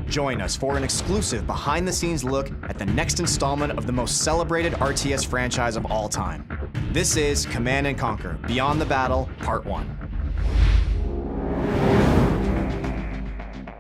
Join us for an exclusive behind-the-scenes look at the next installment of the most celebrated RTS franchise of all time. This is Command & Conquer: Beyond the Battle, Part 1.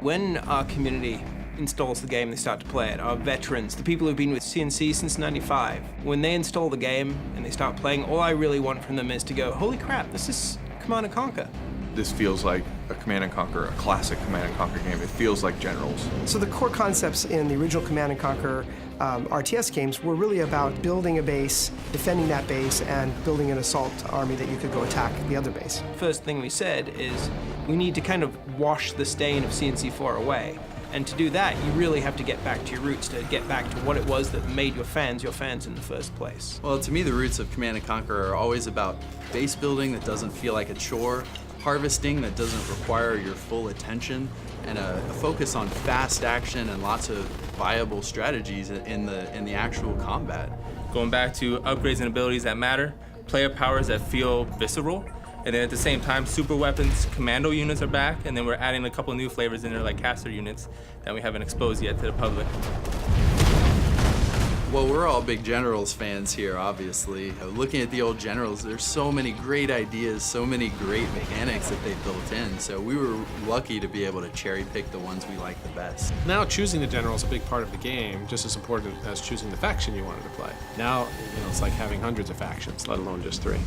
When our community installs the game, they start to play it. Our veterans, the people who've been with CNC since '95, when they install the game and they start playing, all I really want from them is to go, holy crap, this is Command & Conquer. This feels like a Command & Conquer, a classic Command & Conquer game. It feels like Generals. So the core concepts in the original Command & Conquer RTS games were really about building a base, defending that base, and building an assault army that you could go attack the other base. First thing we said is we need to kind of wash the stain of CNC4 away. And to do that, you really have to get back to your roots, to get back to what it was that made your fans in the first place. Well, to me, the roots of Command & Conquer are always about base building that doesn't feel like a chore, harvesting that doesn't require your full attention, and a focus on fast action and lots of viable strategies in the actual combat. Going back to upgrades and abilities that matter, player powers that feel visceral, and then at the same time, super weapons, commando units are back, and then we're adding a couple new flavors in there like caster units that we haven't exposed yet to the public. Well, we're all big Generals fans here, obviously. Looking at the old Generals, there's so many great ideas, so many great mechanics that they built in, so we were lucky to be able to cherry pick the ones we like the best. Now choosing the general is a big part of the game, just as important as choosing the faction you wanted to play. Now, it's like having hundreds of factions, let alone just 3.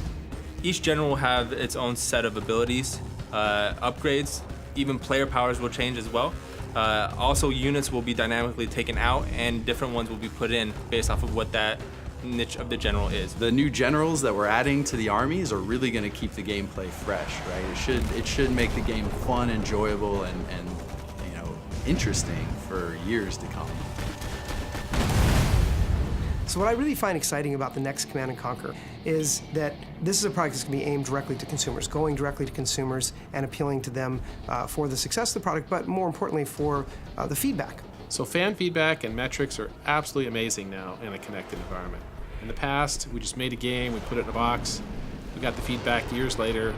Each general will have its own set of abilities, upgrades, even player powers will change as well. Also, units will be dynamically taken out and different ones will be put in based off of what that niche of the general is. The new generals that we're adding to the armies are really going to keep the gameplay fresh, right? It should make the game fun, enjoyable, and interesting for years to come. So what I really find exciting about the next Command & Conquer is that this is a product that's going to be aimed directly to consumers, going directly to consumers and appealing to them for the success of the product, but more importantly for the feedback. So fan feedback and metrics are absolutely amazing now in a connected environment. In the past, we just made a game, we put it in a box, we got the feedback years later,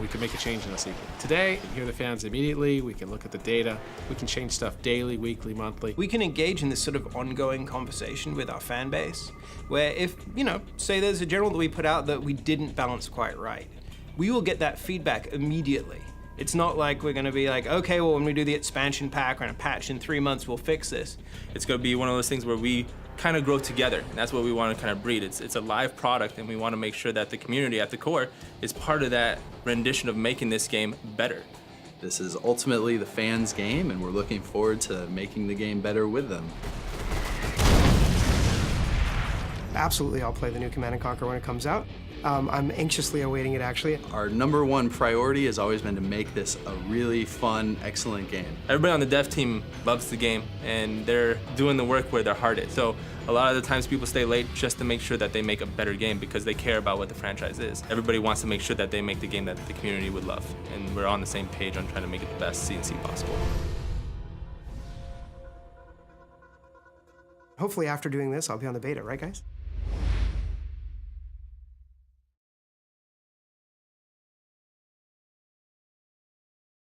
we could make a change in the sequel. Today, we can hear the fans immediately, we can look at the data, we can change stuff daily, weekly, monthly. We can engage in this sort of ongoing conversation with our fan base, where if, say there's a general that we put out that we didn't balance quite right, we will get that feedback immediately. It's not like we're gonna be like, okay, well, when we do the expansion pack or in a patch in 3 months, we'll fix this. It's gonna be one of those things where we kind of grow together. And that's what we want to kind of breed. It's a live product, and we want to make sure that the community at the core is part of that rendition of making this game better. This is ultimately the fans' game, and we're looking forward to making the game better with them. Absolutely, I'll play the new Command & Conquer when it comes out. I'm anxiously awaiting it, actually. Our #1 priority has always been to make this a really fun, excellent game. Everybody on the dev team loves the game, and they're doing the work where their heart is. So a lot of the times people stay late just to make sure that they make a better game because they care about what the franchise is. Everybody wants to make sure that they make the game that the community would love, and we're on the same page on trying to make it the best CNC possible. Hopefully after doing this, I'll be on the beta, right guys?